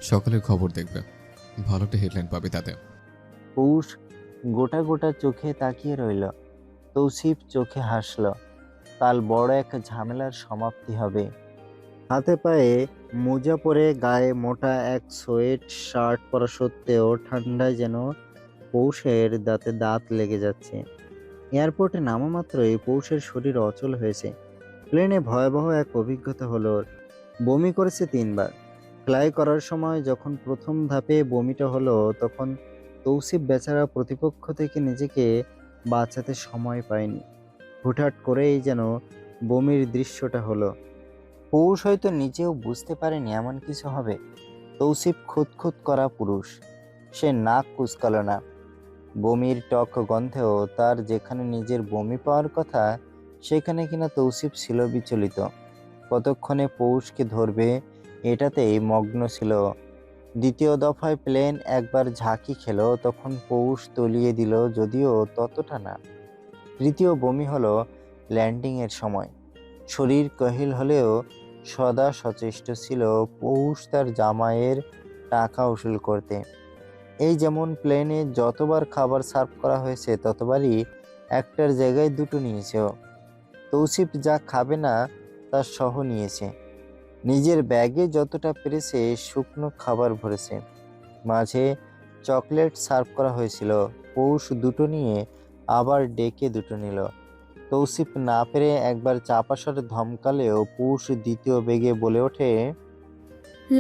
সকালের খবর দেখবে, ভালো একটা হেডলাইন পাবে তাতে। পৌষ গোটা গোটা চোখে তাকিয়ে রইল। তৌসিফ চোখে হাসল। কাল বড় এক ঝামেলার সমাপ্তি হবে। হাতে পায়ে মোজা পরে গায়ে মোটা এক সোয়েট শার্ট পরা সত্ত্বেও ঠান্ডায় যেন পৌষের দাঁতে দাঁত লেগে যাচ্ছে। এয়ারপোর্টে নামা মাত্রই পৌষের শরীর অচল হয়েছে। প্লেনে ভয়াবহ এক অভিজ্ঞতা হলো ওর। বমি করেছে 3 বার। ফ্লাই করার সময় যখন প্রথম ধাপে বমিটা হলো, তখন তৌসিফ বেচারা প্রতিপক্ষ থেকে নিজেকে বাঁচাতে সময় পায়নি। হুটহাট করেই যেন বমির দৃশ্যটা হলো। পৌষ হয়তো নিজেও বুঝতে পারেনি এমন কিছু হবে। তৌসিফ খুঁতখুত করা পুরুষ। সে নাক কুঁচকাল না। বমির টক গন্ধেও তার যেখানে নিজের বমি পাওয়ার কথা, সেখানে কিনা তৌসিফ ছিল বিচলিত। কতক্ষণে পৌষকে ধরবে এটাতেই মগ্ন ছিল। দ্বিতীয় দফায় প্লেন একবার ঝাঁকি খেলো, তখন পৌষ তলিয়ে দিল, যদিও ততটা না। তৃতীয় বমি হলো ল্যান্ডিংয়ের সময়। শরীর কাহিল হলেও সদা সচেষ্ট ছিল পৌষ তার জামাইয়ের টাকা উসুল করতে। এই যেমন প্লেনে যতবার খাবার সার্ভ করা হয়েছে, ততবারই একটার জায়গায় দুটো নিয়েছে ও। তৌসিফ যা খাবে না তা সহ নিয়েছে। নিজের ব্যাগে যতটা পেরেছে শুকনো খাবার ভরেছে। মাঝে চকলেট সার্ভ করা হয়েছিল। পৌষ দুটো নিয়ে আবার ডেকে দুটো নিল। তৌসিফ না পেরে একবার চাপা স্বরে ধমকালেও পৌষ দ্বিতীয় বেগে বলে ওঠে,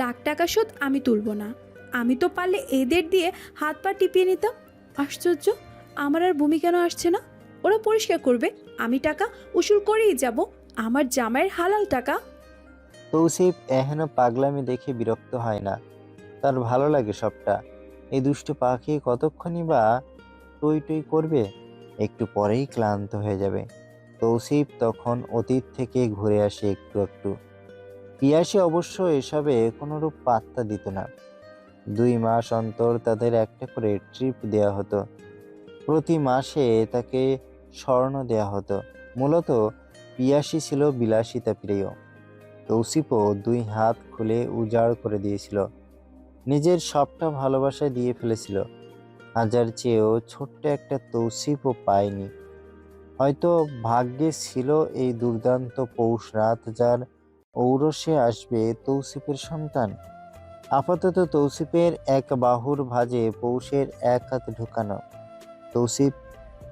লাখ টাকা শোধ আমি তুলব না। আমি তো পারলে এদের দিয়ে হাত পা টিপিয়ে নিতাম। আশ্চর্য, আমার আর বমি কেন আসছে না? ওরা পরিষ্কার করবে, আমি টাকা উসুল করেই যাব। আমার জামাইয়ের হালাল টাকা। তৌসিফ এহেন পাগলামি দেখে বিরক্ত হয় না। তার ভালো লাগে সবটা। এই দুষ্টু পাখি কতক্ষণই বা টই টই করবে, একটু পরেই ক্লান্ত হয়ে যাবে। তৌসিফ তখন অতীত থেকে ঘুরে আসে একটু একটু। পিয়াসী অবশ্য এসবে কোনোরূপ পাত্তা দিত না। 2 মাস অন্তর তাদের একটা করে ট্রিপ দেয়া হতো। প্রতি মাসে তাকে স্বর্ণ দেয়া হতো। মূলত পিয়াসী ছিল বিলাসিতা প্রিয়। তৌসিফও 2 হাত খুলে উজাড় করে দিয়েছিল। নিজের সবটা ভালোবাসায় দিয়ে ফেলেছিল। হাজার চেয়েও ছোট্ট একটা তৌসিফও পায়নি। হয়তো ভাগ্যে ছিল এই দুর্দান্ত পৌষ রাত, যার ঔরসে আসবে তৌসিফের সন্তান। আপাতত তৌসিফের এক বাহুর ভাঁজে পৌষের এক হাত ঢুকানো। তৌসিফ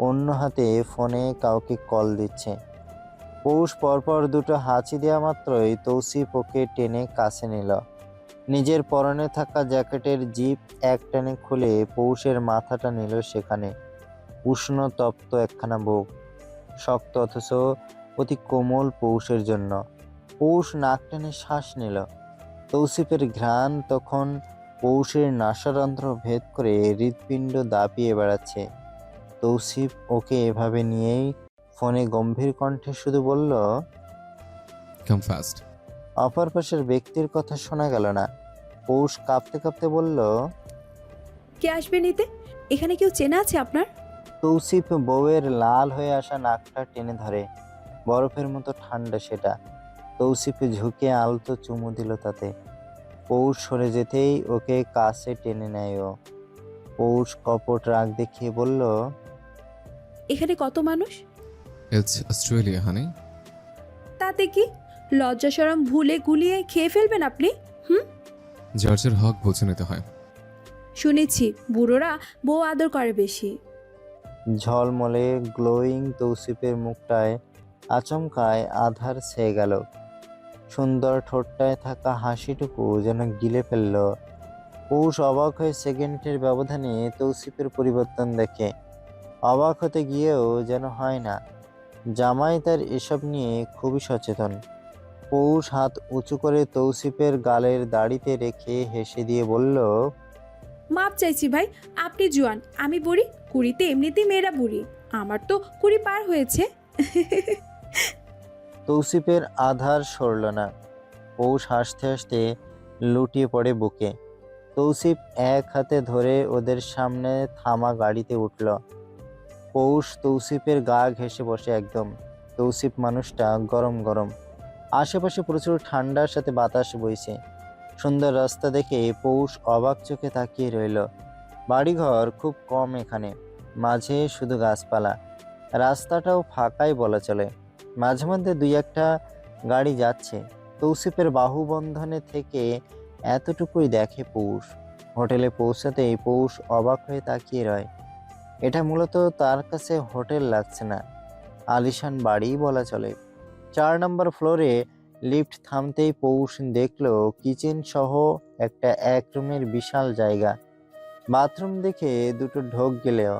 অন্য হাতে ফোনে কাউকে কল দিচ্ছে। পৌষ পরপর দুটো হাঁচি দেওয়া মাত্রই তৌসিফ ওকে টেনে কাছে নিল। নিজের পরনে থাকা জ্যাকেটের জিপ এক টানে খুলে পৌষের মাথাটা নিল সেখানে। উষ্ণ তপ্ত একখানা বুক, শক্ত অথচ অতি কোমল পৌষের জন্য। পৌষ নাক টেনে শ্বাস নিল। তৌসিফের ঘ্রাণ তখন পৌষের নাসারন্ধ্র ভেদ করে হৃৎপিণ্ড দাপিয়ে বেড়াচ্ছে। তৌসিফ ওকে এভাবে নিয়েই ফোনে গম্ভীর কণ্ঠে শুধু বলল, কাম ফাস্ট। অপর পাশের ব্যক্তির কথা শোনা গেল না। পৌষ কাঁপতে কাঁপতে বলল, কে আসবে নিতে? এখানে কেউ চেনা আছে আপনার? তৌসিফ বউয়ের লাল হয়ে আসা নাকটা টেনে ধরে। বরফের মতো ঠান্ডা সেটা। তৌসিফ ঝুঁকে আলতো চুমু দিল তাতে। পৌষ সরে যেতেই ওকে কাছে টেনে নেয় ও। পৌষ কপট রাগ দেখিয়ে বলল, এখানে কত মানুষ? ইটস অস্ট্রেলিয়া হানি। তাতে কি? লজ্জা শরম ভুলে গুলিয়ে খেয়ে ফেলবেন আপনি। জর্জের হক বুঝে নিতে হয়। শুনেছি বুড়োরা বউ আদর করে বেশি। ঝলমলে গ্লোয়িং তৌসিফের মুখটায় আচমকায় আধার ছেয়ে গেল। সুন্দর ঠোঁটটায় থাকা হাসিটুকু যেন গিলে ফেলল। পৌষ অবাক হয়ে সেকেন্ডের ব্যবধানে তৌসিফের পরিবর্তন দেখে। অবাক হতে গিয়েও যেন হয় না। জামাই তার এসব নিয়ে খুবই সচেতন। পৌষ হাত উঁচু করে তৌসিফের গালের দাড়িতে রেখে হেসে দিয়ে বলল, মাপ চাইছি ভাই, আপনি জোয়ান, আমি বুড়ি। কুড়িতে এমনিতেই মেয়েরা বুড়ি। আমার তো 20 পার হয়েছে। তৌসিফের আধার সরল না। পৌষ হাসতে হাসতে লুটিয়ে পড়ে বুকে। তৌসিফ এক হাতে ধরে ওদের সামনে থামা গাড়িতে উঠল। পৌষ তৌসিফের গা ঘেঁষে বসে একদম। তৌসিফ মানুষটা গরম গরম। আশেপাশে প্রচুর ঠান্ডার সাথে বাতাস বইছে। সুন্দর রাস্তা দেখে পৌষ অবাক চোখে তাকিয়ে রইল। বাড়িঘর খুব কম এখানে, মাঝে শুধু গাছপালা। রাস্তাটাও ফাঁকাই বলা চলে, মাঝে মধ্যে দুই একটা গাড়ি যাচ্ছে। তৌসিফের বাহুবন্ধনে থেকে এতটুকুই দেখে পৌষ। হোটেলে পৌঁছাতেই পৌষ অবাক হয়ে তাকিয়ে রয়। এটা মূলত তার কাছে হোটেল লাগছে না, আলিশান বাড়ি বলা চলে। 4 নম্বর ফ্লোরে লিফট থামতেই পৌষ দেখলো কিচেন সহ একটা এক রুমের বিশাল জায়গা। বাথরুম দেখে দুটো ঢোক গেলেও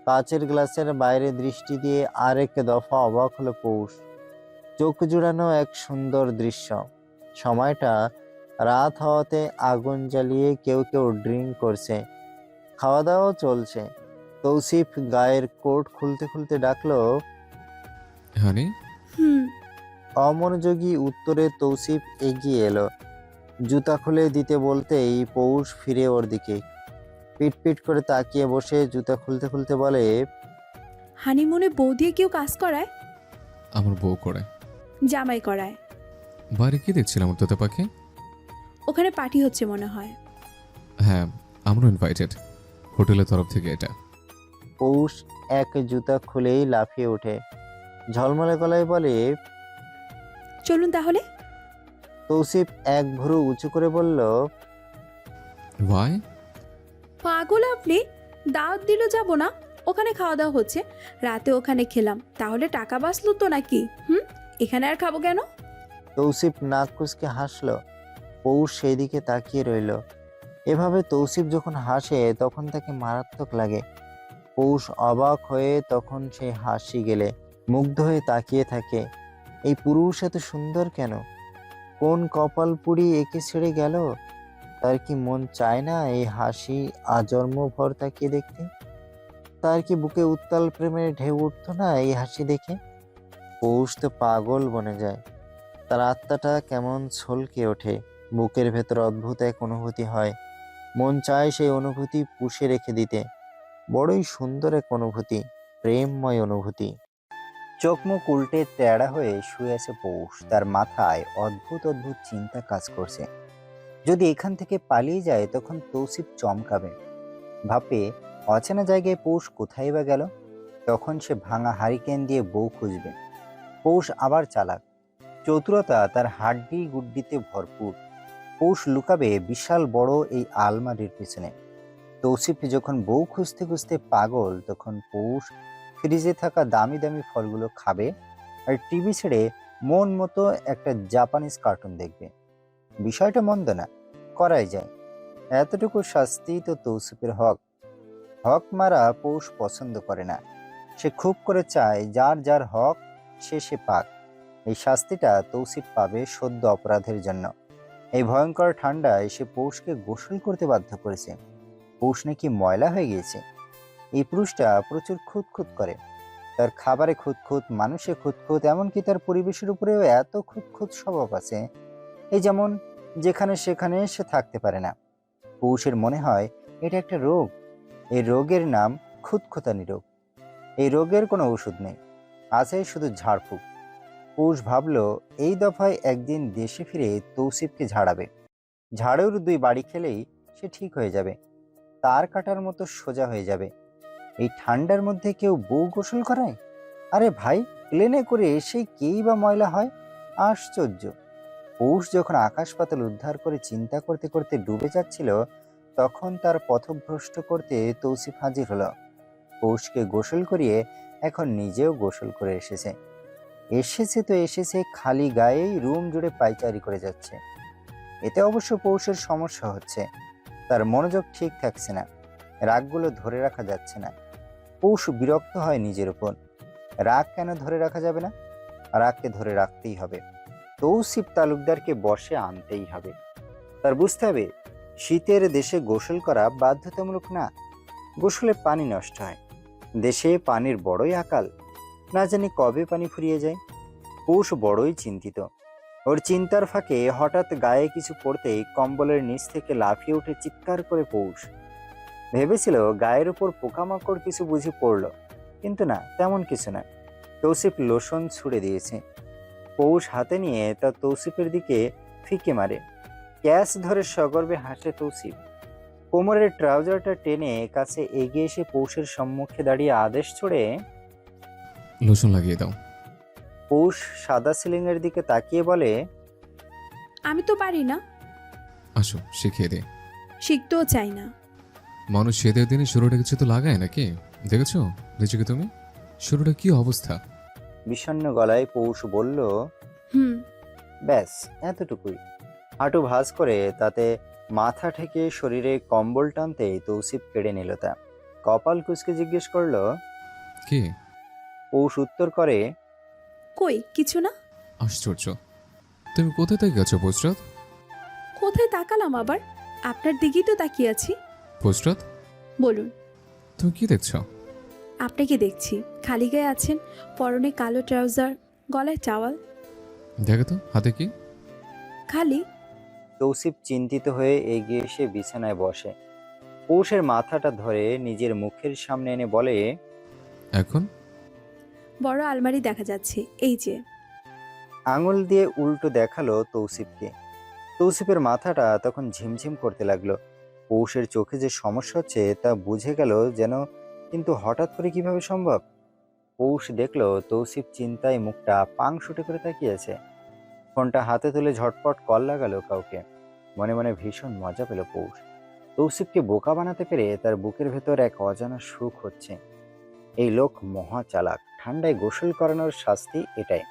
কাচের গ্লাসের বাইরে দৃষ্টি দিয়ে আরেক দফা অবাক হলো পৌষ। চোখ জুড়ানো এক সুন্দর দৃশ্য। সময়টা রাত হওয়াতে আগুন জ্বালিয়ে কেউ কেউ ড্রিঙ্ক করছে, খাওয়া দাওয়াও চলছে। তৌসিফ গায়ের কোট খুলতে খুলতে ডাকলো, হানি। হুম। অমনোযোগী উত্তরে তৌসিফ এগিয়ে এলো। জুতা খুলে দিতে বলতেই পৌষ ফিরে ওর দিকে পিট পিট করে তাকিয়ে বসে জুতা খুলতে খুলতে বলে, হানিমুনে বউ দিয়ে কেউ কাজ করায়? আমার বউ করে। জামাই করায়। বাইরে কি দেখছিলাম তোতে পাখি? ওখানে পার্টি হচ্ছে মনে হয়। হ্যাঁ, আমরাও ইনভাইটেড, হোটেলের তরফ থেকে এটা। পৌষ এক জুতা খুলেই লাফিয়ে ওঠে, ঝলমলে গলায় বলে, চলুন তাহলে। তৌসিফ এক ভুরু উঁচু করে বলল, ওয়াই? পাগল আপনি? দাওয়াত দিল যাব না? ওখানে খাওয়া দাওয়া হচ্ছে, রাতে ওখানে খেলাম, তাহলে টাকা বাঁচলো তো নাকি? এখানে আর খাবো কেন? তৌসিফ নাক কুঁচকে হাসলো। পৌষ সেই দিকে তাকিয়ে রইল। এভাবে তৌসিফ যখন হাসে তখন তাকে মারাত্মক লাগে। পৌষ অবাক হয়ে তখন সেই হাসি গেলে মুগ্ধ হয়ে তাকিয়ে থাকে। এই পুরুষ এত সুন্দর কেন? কোন কপাল পুড়ি একে ছেড়ে গেল? তার কি মন চায় না এই হাসি আজন্ম ভর তাকিয়ে দেখতে? তার কি বুকে উত্তাল প্রেমের ঢেউ উঠতো না এই হাসি দেখে? পৌষ তো পাগল বনে যায়। তার আত্মাটা কেমন ছলকে ওঠে, বুকের ভেতর অদ্ভুত এক অনুভূতি হয়। মন চায় সেই অনুভূতি পুষে রেখে দিতে। বড়ই সুন্দর এক অনুভূতি, প্রেমময় অনুভূতি। চোখ মুখ উল্টে তেড়া হয়ে শুয়ে আছে পৌষ। তার মাথায় অদ্ভুত অদ্ভুত চিন্তা কাজ করছে। যদি এখান থেকে পালিয়ে যায় তখন তৌসিফ চমকাবে, ভাবে অচেনা জায়গায় পৌষ কোথায় বা গেল। তখন সে ভাঙা হারিকেন দিয়ে বউ খুঁজবে। পৌষ আবার চালাক, চতুরতা তার হাড্ডি গুড্ডিতে ভরপুর। পৌষ লুকাবে বিশাল বড় এই আলমারির পিছনে। তৌসিফ যখন বউ খুঁজতে খুঁজতে পাগল, তখন পৌষ ফ্রিজে থাকা দামি দামি ফলগুলো খাবে আর টিভি ছেড়ে মন মতো একটা জাপানিজ কার্টুন দেখবে। বিষয়টা মন্দ না, করাই যায়। এতটুকু শাস্তি তো তৌসিফের হক। হক মারা পৌষ পছন্দ করে না। সে খুব করে চায় যার যার হক সে পাক। এই শাস্তিটা তৌসিফ পাবে সদ্য অপরাধের জন্য। এই ভয়ঙ্কর ঠান্ডায় সে পৌষকে গোসল করতে বাধ্য করেছে। পৌষ নাকি ময়লা হয়ে গিয়েছে। এই পুরুষটা প্রচুর খুঁতখুত করে। তার খাবারে খুঁতখুত, মানুষে খুঁতখুত, এমনকি তার পরিবেশের উপরেও এত খুঁতখুত স্বভাব আছে, এই যেমন যেখানে সেখানে সে থাকতে পারে না। পৌষের মনে হয় এটা একটা রোগ। এই রোগের নাম খুঁতখুতানি রোগ। এই রোগের কোনো ওষুধ নেই, আছে শুধু ঝাড়ফুঁক। পৌষ ভাবল এই দফায় একদিন দেশে ফিরে তৌসিফকে ঝাড়াবে। ঝাড়ুর 2 বাড়ি খেলেই সে ঠিক হয়ে যাবে, তার কাটার মতো সোজা হয়ে যাবে। এই ঠান্ডার মধ্যে কেউ বউ গোসল করায়? আরে ভাই, প্লেনে করে এসে কেই বা ময়লা হয়? আশ্চর্য। পৌষ যখন আকাশ পাতাল উদ্ধার করে চিন্তা করতে করতে ডুবে যাচ্ছিল, তখন তার পথভ্রষ্ট করতে তৌসিফ হাজির হলো। পৌষকে গোসল করিয়ে এখন নিজেও গোসল করে এসেছে খালি গায়েই রুম জুড়ে পায়চারি করে যাচ্ছে। এতে অবশ্য পৌষের সমস্যা হচ্ছে, তার মনোযোগ ঠিক থাকছে না, রাগগুলো ধরে রাখা যাচ্ছে না। পৌষ বিরক্ত হয় নিজের উপর। রাগ কেন ধরে রাখা যাবে না? রাগকে ধরে রাখতেই হবে। তৌসিফ তালুকদারকে বসে আনতেই হবে। তার বুঝতে হবে শীতের দেশে গোসল করা বাধ্যতামূলক না। গোসলে পানি নষ্ট হয়, দেশে পানির বড়ই আকাল, না জানি কবে পানি ফুরিয়ে যায়। পৌষ বড়ই চিন্তিত। ওর চিন্তার ফাঁকে হঠাৎ গায়ে কিছু পড়তেই কম্বলের নিচ থেকে লাফিয়ে উঠে চিৎকার করে পৌষ। ভেবেছিল গায়ের উপর পোকামাকড় কিছু বুঝি পড়ল, কিন্তু না, তেমন কিছু না। তৌসিফ লোশন ছুড়ে দিয়েছে। পৌষ হাতে নিয়ে তা তৌসিফের দিকে ফিকে মারে। ক্যাশ ধরে সগর্বে হাসে তৌসিফ। কোমরের ট্রাউজারটা টেনে কাছে এগিয়ে এসে পৌষের সম্মুখে দাঁড়িয়ে আদেশ ছড়ে। লোশন লাগিয়ে দাও। পৌষ সাদা সিলিংয়ের দিকে তাকিয়ে বলে, আমি তো পারি না। আসো শিখিয়ে দে। শিখতেও চাই না। মানুষ শীতের দিনে শুরুটা কিছু তো লাগায় নাকি? দেখেছো রিচিকে তুমি? শুরুটা কি অবস্থা? বিষণ্ণ গলায় পৌষ বলল, হুম। ব্যাস এতটুকুই। হাঁটু ভাঁজ করে তাতে মাথা ঠেকে শরীরে কম্বল টানতে তৌসিফ কেড়ে নিল তা। কপাল কুঁচকে জিজ্ঞেস করলো। কি? পৌষ উত্তর করে, কই কিছু না। আশ্চর্য, তুমি কোথায় থেকে গেছো পোস্টরাত? কোথায় তাকালাম আবার? আপনার দিকেই তো তাকিয়ে আছি। পোস্টরাত, বলুন। তুমি কি দেখছো? আপনাকে দেখছি, খালি গায়ে আছেন, পরনে কালো ট্রাউজার, গলায় টাওয়াল। দেখো তো হাতে কি? খালি। তৌসিফ চিন্তিত হয়ে এগিয়ে এসে বিছানায় বসে। পৌষের মাথাটা ধরে নিজের মুখের সামনে এনে বলে, এখন বড় আলমারি দেখা যাচ্ছে, এই যে। আঙুল দিয়ে উল্টো দেখালো তৌসিফকে। তৌসিফের মাথাটা তখন ঝিমঝিম করতে লাগলো। পৌষের চোখে যে সমস্যা হচ্ছে তা বুঝে গেল যেন, কিন্তু হঠাৎ করে কিভাবে সম্ভব? পৌষ দেখলো তৌসিফ চিন্তায় মুখটা পাংশুটে করে তাকিয়েছে। ফোনটা হাতে তুলে ঝটপট কল লাগালো কাউকে। মনে মনে ভীষণ মজা পেল পৌষ। তৌসিফকে বোকা বানাতে পেরে তার বুকের ভেতর এক অজানা সুখ হচ্ছে। এই লোক মহা চালাক। ঠান্ডায় গোসল করানোর শাস্তি এটাই।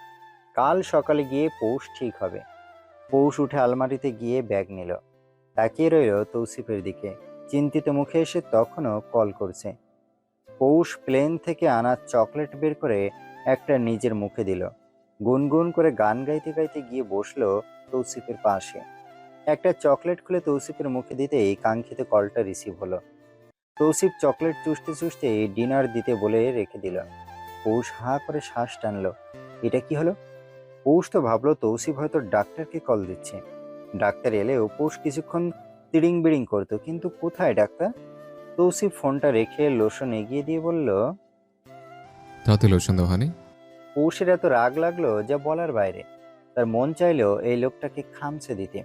কাল সকালে গিয়ে পৌষ ঠিক হবে। পৌষ উঠে আলমারিতে গিয়ে ব্যাগ নিল। তাকিয়ে রইল তৌসিফের দিকে। চিন্তিত মুখে এসে তখনও কল করছে। পৌষ প্লেন থেকে আনা চকলেট বের করে একটা নিজের মুখে দিল। গুনগুন করে গান গাইতে গাইতে গিয়ে বসলো তৌসিফের পাশে। একটা চকলেট খুলে তৌসিফের মুখে দিতেই কাঙ্ক্ষিত কলটা রিসিভ হলো। তৌসিফ চকলেট চুষতে চুষতে ডিনার দিতে বলে রেখে দিল। পৌষ হাঁ করে শ্বাস টানলো। এটা কি হলো? পৌষ তো ভাবলো তৌসিফ হয়তো ডাক্তারকে কল দিচ্ছে। ডাক্তার এলেও পৌষ কিছুক্ষণ তিড়িং বিড়িং করতো, কিন্তু কোথায় ডাক্তার? তৌসিফ ফোনটা রেখে লোশন এগিয়ে দিয়ে বলল, তাতে লোশন দাও হানি। পৌষের এত রাগ লাগলো যা বলার বাইরে। তার মন চাইলো এই লোকটাকে খামছে দিতে।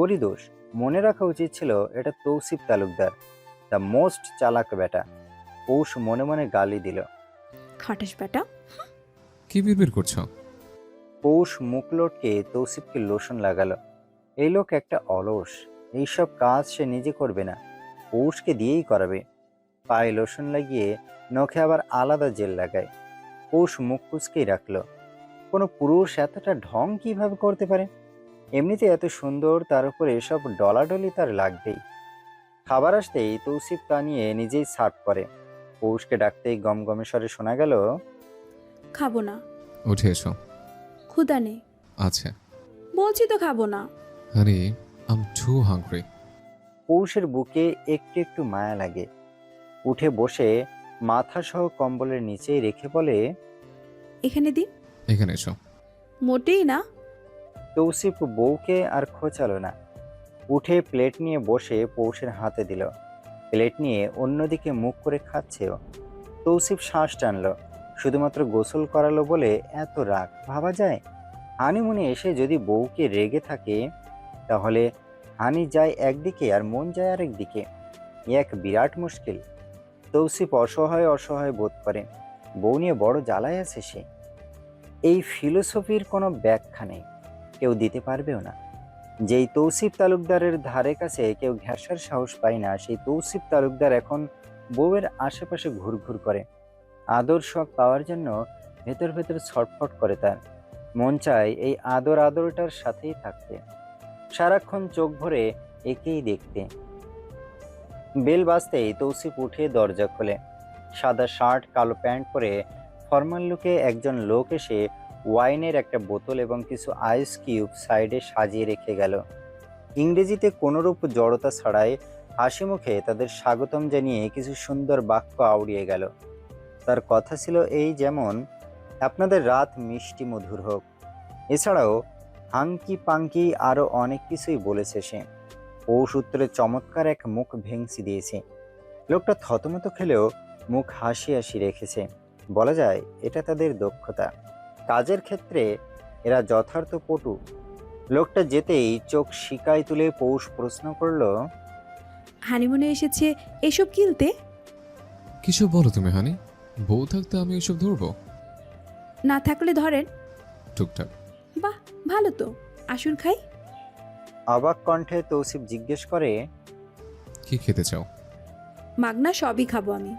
ওরই দোষ। মনে রাখা উচিত ছিল এটা তৌসিফ তালুকদার, দ্য মোস্ট চালাক বেটা। পৌষ মনে মনে গালি দিল। খাটাস বেটা। কি বিড়বিড় করছো? পৌষ মুখ লটকে তৌসিফকে লোশন লাগালো। এই লোক একটা অলস। এইসব কাজ সে নিজে করবে না, পৌষকে দিয়েই করাবে। পায়ে লোশন লাগিয়ে নখে আবার আলাদা জেল লাগায়। পৌষ মুখ কুচকেই রাখলো। কোনো পুরুষ এতটা ঢং কিভাবে করতে পারে? এমনিতে এত সুন্দর, তার উপর এসব ডলাডলি তার লাগবেই। খাবার আসতেই তৌসিফ তা নিয়ে নিজেই সার্ভ করে। পৌষকে ডাকতেই গমগমে স্বরে শোনা গেল, খাবো না। উঠে এসো। ক্ষুধা নেই। আচ্ছা বলছি তো খাবো না। হানি, আই এম টু হাংরি। পৌষের বুকে একটু একটু মায়া লাগে। উঠে বসে মাথা সহ কম্বলের নিচেই রেখে বলে, এখানে দিন। এখানে এসো। মোটেই না। তৌসিফ বউকে আর খোঁচালো না। উঠে প্লেট নিয়ে বসে পৌষের হাতে দিল। প্লেট নিয়ে অন্যদিকে মুখ করে খাচ্ছেও। তৌসিফ শ্বাস টানলো। শুধুমাত্র গোসল করালো বলে এত রাগ? ভাবা যায়? হানিমুনে এসে যদি বউকে রেগে থাকে, তাহলে হানি যায় একদিকে আর মন যায় আরেক দিকে। এক বিরাট মুশকিল। তৌসিফ অসহায় অসহায় বোধ করে। বউ নিয়ে বড় জ্বালায় আছে সে। এই ফিলোসফির কোনো ব্যাখ্যা নেই, কেউ দিতে পারবেও না। যেই তৌসিফ তালুকদারের ধারে কাছে কেউ ঘেঁষার সাহস পায় না, সেই তৌসিফ তালুকদার এখন বউয়ের আশেপাশে ঘুরঘুর করে। আদর শখ পাওয়ার জন্য ভেতর ভেতর ছটফট করে তার। মন চায় এই আদরটার সাথেই থাকতে, সারাক্ষণ চোখ ভরে একেই দেখতে। বেল বাজতেই তৌসিফ উঠে দরজা খোলে। সাদা শার্ট, কালো প্যান্ট পরে ফর্মাল লুকে একজন লোক এসে ওয়াইনের একটা বোতল এবং কিছু আইস কিউব সাইডে সাজিয়ে রেখে গেল। ইংরেজিতে কোনোরূপ জড়তা ছাড়াই হাসি মুখে তাদের স্বাগতম জানিয়ে কিছু সুন্দর বাক্য আউড়িয়ে গেল। তার কথা ছিল এই, যেমন, আপনাদের রাত মিষ্টি মধুর হোক। এছাড়াও হাঙ্কি পাঙ্কি আরো অনেক কিছুই বলেছে সে। পৌষ উত্তরে চমৎকার এক মুখ ভেংসি দিয়েছে। লোকটা থতমত খেলেও মুখ হাসি হাসি রেখেছে। বলা যায় এটা তাদের দক্ষতা। কাজের ক্ষেত্রে এরা যথার্থ পটু। লোকটা যেতেই চোখ শিকায় তুলে পৌষ প্রশ্ন করলো, হানিমুনে এসেছে এসব কিনতে? কিছু বলো তুমি হানি, বউ থাকতে আমি এসব ধরবো? না থাকলে ধরেন। টুকটাক। বাহ, ভালো তো, আসুন খাই। অবাক কণ্ঠে তৌসিফ জিজ্ঞেস করে, কি খেতে চাও? মাগনা সবই খাবো আমি।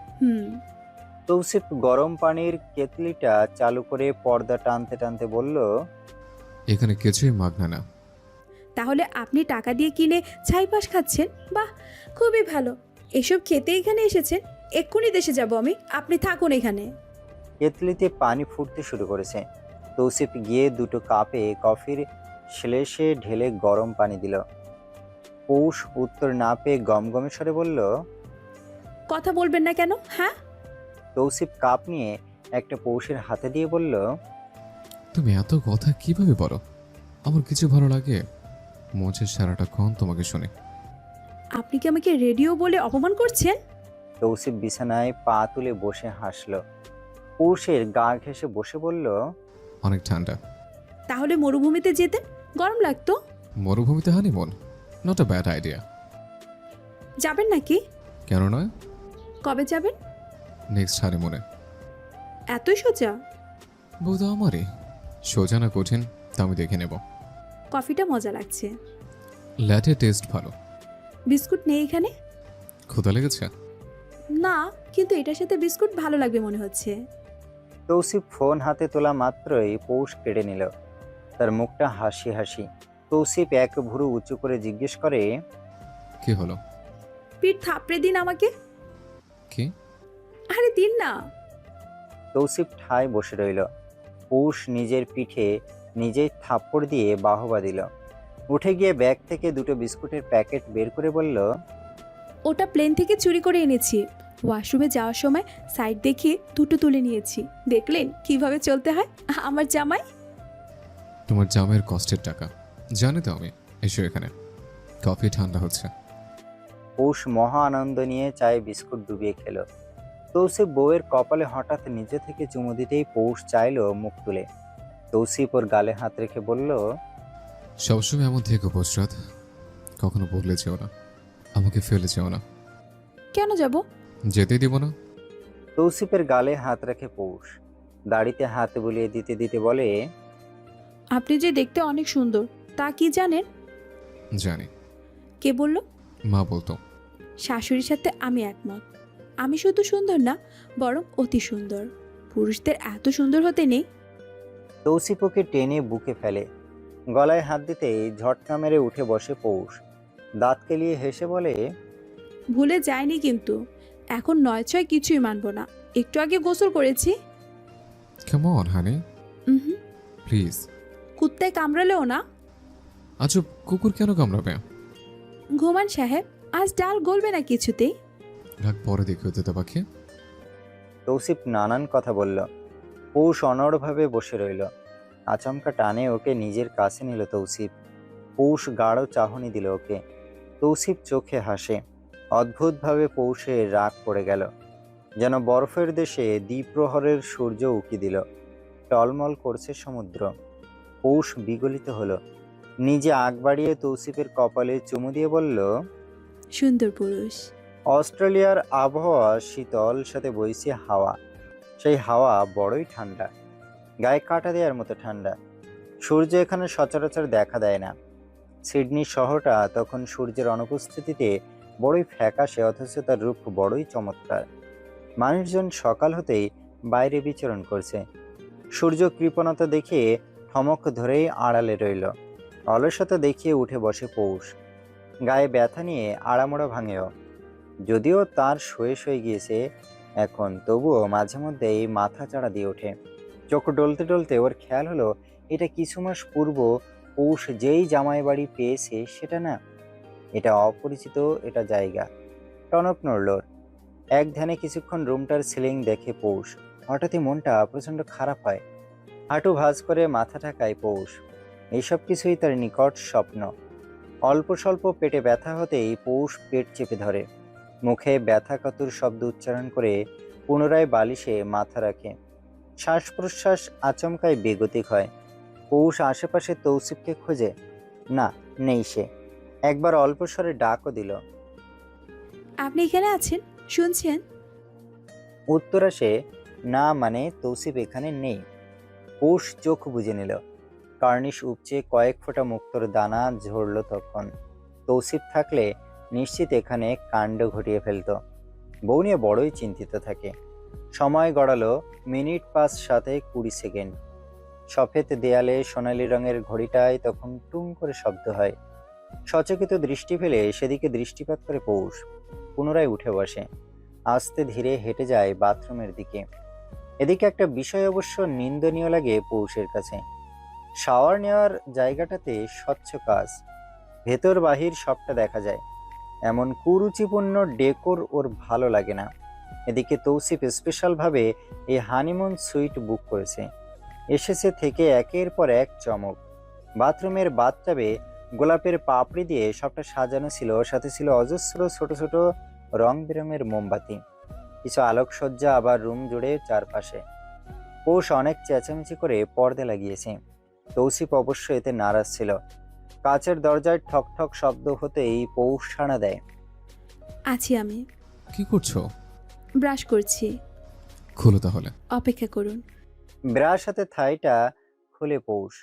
তৌসিফ গরম পানির কেতলিটা চালু করে পর্দা টানতে টানতে বলল, এখানে কিছুই মাগনা না। তাহলে আপনি টাকা দিয়ে কিনে ছাইপাশ খাচ্ছেন? বাহ, খুবই ভালো। এসব খেতে এখানে এসেছেন? এক্ষুনি দেশে যাব আমি, আপনি থাকুন এখানে। কেতলিতে পানি ফুটতে শুরু করেছে। তৌসিফ গিয়ে দুটো কাপে কফির শ্লেষে ঢেলে গরম পানি দিল। পৌষ উত্তর না পেয়ে গমগমে স্বরে বলল, কথা বলবেন না কেন, হ্যাঁ? তৌসিফ কাপ নিয়ে একটা পৌষের হাতে দিয়ে বলল, তুমি এত কথা কিভাবে বলো? আমার কিছু ভালো লাগে? মোচের সারাটা ক্ষণ তোমাকে শুনে। আপনি কি আমাকে রেডিও বলে অপমান করছেন? তৌসিফ বিছানায় পা তুলে বসে হাসল। পৌষের গা ঘেঁষে বসে বলল, অনেক ঠান্ডা। তাহলে মরুভূমিতে যেতেন, গরম লাগতো। মরুভূমিতে honeymoon, not a bad idea. যাবেন নাকি? কেন নয়? কবে যাবেন? নেক্সট হানিমুনে। এতই সোজা? বউ তো আমারই। সোজা না কঠিন তা আমি দেখে নেব। কফিটা মজা লাগছে। ল্যাটে টেস্ট ভালো। বিস্কুট নেই এখানে? ক্ষুধা লেগেছে? না, কিন্তু এটার সাথে বিস্কুট ভালো লাগবে মনে হচ্ছে। তৌসিফ ফোন হাতে তোলা মাত্রই পৌষ কেড়ে নিল। তার মুখটা হাসি হাসি। তৌসিফ এক ভুরু উঁচু করে জিজ্ঞেস করে, কি হলো? পিঠ থাপড়ে দিন আমাকে। কি? আরে দিন না। তৌসিফ ঠায় বসে রইল। পৌষ নিজের পিঠে নিজেই থাপ্পড় দিয়ে বাহবা দিল। উঠে গিয়ে ব্যাগ থেকে দুটো বিস্কুটের প্যাকেট বের করে বলল, ওটা প্লেন থেকে চুরি করে এনেছি। ওয়াশরুমে যাওয়ার সময় সাইড দেখিয়ে দুটো তুলে নিয়েছি। দেখলেন কিভাবে চলতে হয় আমার জামাই? তোমার জামের কষ্টের টাকা জানি তো আমি। এসো এখানে, কফি ঠান্ডা হচ্ছে। পৌষ মহা আনন্দ নিয়ে চায়ে বিস্কুট ডুবিয়ে খেল। তৌসিফ বউয়ের কপালে হঠাৎ নিজে থেকে চুমু দিতেই পৌষ চাইল মুখ তুলে। তৌসিফ ওর গালে হাত রেখে বলল, সবসময় এমন থেকে বসরাত, কখনো বললে যেও না, আমাকে ফেলে যেও না। কেন যাব? যেতেই দিব না। তৌসিফের গালে হাত রাখে পৌষ। দাড়িতে হাত বুলিয়ে দিতে দিতে বলে, আপনি যে দেখতে অনেক সুন্দর, তা কি জানেন? জানি। কে বলল? মা বলতো। শাশুড়ির সাথে আমি একমত। আমি শুধু সুন্দর না, বরং অতি সুন্দর। পুরুষদের এত সুন্দর হতে নেই। তৌসিফ ওকে টেনে বুকে ফেলে। গলায় হাত দিতেই ঝটকা মেরে উঠে বসে পৌষ। দাঁত কেলিয়ে হেসে বলে, ভুলে যায়নি কিন্তু। এখন নয় ছয় কিছুই মানব না। একটু আগে গোসল করেছি। Come on honey, hmm, please. কুত্তায় কামড়ালেও না। আচ্ছা, কুকুর কেন কামড়াবে? ঘুমান সাহেব, আজ ডাল গলবে না কিছুতেই। রাগ পরে দেখে হতে পাখি। তৌসিফ নানান কথা বলল। পৌষ অনড়ভাবে বসে রইল। আচমকা টানে ওকে নিজের কাছে নিল তৌসিফ। পৌষ গাঢ় চাহনি দিল ওকে। তৌসিফ চোখে হাসে। অদ্ভুতভাবে পৌষের রাগ পড়ে গেল। যেন বরফের দেশে দ্বিপ্রহরের সূর্য উকি দিল। টলমল করছে সমুদ্র। পৌষ বিগলিত হলো। নিজে আগ বাড়িয়ে তৌসিফের কপালে চুমু দিয়ে বলল, সুন্দর পুরুষ। অস্ট্রেলিয়ার আবহাওয়া শীতল, সাথে বইছে হাওয়া। সেই হাওয়া বড়ই ঠান্ডা, গায়ে কাটা দেওয়ার মতো ঠান্ডা। সূর্য এখানে সচরাচর দেখা দেয় না। সিডনি শহরটা তখন সূর্যের অনুপস্থিতিতে বড়ই ফ্যাকাশে, অথচ তার রূপ বড়ই চমৎকার। মানুষজন সকাল হতেই বাইরে বিচরণ করছে। সূর্য কৃপণতা দেখিয়ে ঠমক ধরেই আড়ালে রইল। অলসতা দেখিয়ে উঠে বসে পৌষ। গায়ে ব্যথা নিয়ে আড়ামোড়া ভাঙেও। যদিও তার শোয়ে শয়ে গিয়েছে এখন, তবুও মাঝে মধ্যে এই মাথা চাড়া দিয়ে ওঠে। চোখ ডলতে ডলতে ওর খেয়াল হলো, এটা কিছু মাস পূর্ব পৌষ যেই জামাই বাড়ি পেয়েছে সেটা না, এটা অপরিচিত এটা জায়গা। টনক নড়ল। এক ধ্যানে কিছুক্ষণ রুমটার সিলিং দেখে পৌষ। হঠাৎই মনটা প্রচন্ড খারাপ হয়। হাঁটু ভাঁজ করে মাথা ঠাকায় পৌষ। এইসব কিছুই তার নিকট স্বপ্ন। অল্প স্বল্প পেটে ব্যথা হতেই পৌষ পেট চেপে ধরে। মুখে ব্যথাকাতুর শব্দ উচ্চারণ করে পুনরায় বালিশে মাথা রাখে। শ্বাস প্রশ্বাস আচমকায় বেগতিক হয়। পৌষ আশেপাশে তৌসিফকে খোঁজে, না, নেই সে। একবার অল্প স্বরে ডাকও দিল। আপনি এখানে আছেন, শুনছেন? উত্তর আসে, না, মানে তৌসিফ এখানে নেই। পৌষ চোখ বুজে নিল। কার্নিশ উপচে কয়েক ফোঁটা মুক্তোর দানা ঝরল তখন। তৌসিফ থাকলে নিশ্চিত এখানে কাণ্ড ঘটিয়ে ফেলত। বউ নিয়ে বড়ই চিন্তিত থাকে। সময় গড়ালো মিনিট 5:20। সফেদ দেয়ালে সোনালি রঙের ঘড়িটায় তখন টুং করে শব্দ হয়। সচকিত দৃষ্টি ফেলে সেদিকে দৃষ্টিপাত করে পৌষ পুনরায় উঠে বসে। আস্তে ধীরে হেঁটে যায় বাথরুমের দিকে। এদিকে একটা বিষয় অবশ্য নিন্দনীয় লাগে পৌষের কাছে। শাওয়ার নেওয়ার জায়গাটাতে স্বচ্ছ কাজ, ভেতর বাহির সবটা দেখা যায়। এমন কুরুচিপূর্ণ ডেকোর ওর ভালো লাগে না। এদিকে তৌসিফ স্পেশালভাবে এই হানিমুন সুইট বুক করেছে। এসেছে থেকে একের পর এক চমক। বাথরুমের বাথটাবে গোলাপের পাপড়ি দিয়ে সবটা সাজানো ছিল, সাথে ছিল অজস্র ছোট ছোট রং বেরঙের মোমবাতি, কিছু আলোকসজ্জা আবার রুম জুড়ে চারপাশে। পৌষ অনেক চেঁচামেচি করে পর্দা লাগিয়েছে। তৌসিফ অবশ্য এতে নারাজ ছিল। কাচের দরজায় ঠক ঠক শব্দ হতেই পৌষ সাড়া দেয়। আছি আমি। কি করছো? ব্রাশ করছি। খোলো তাহলে। অপেক্ষা করুন। ব্রাশ হাতে থাইটা খুলে পৌষ।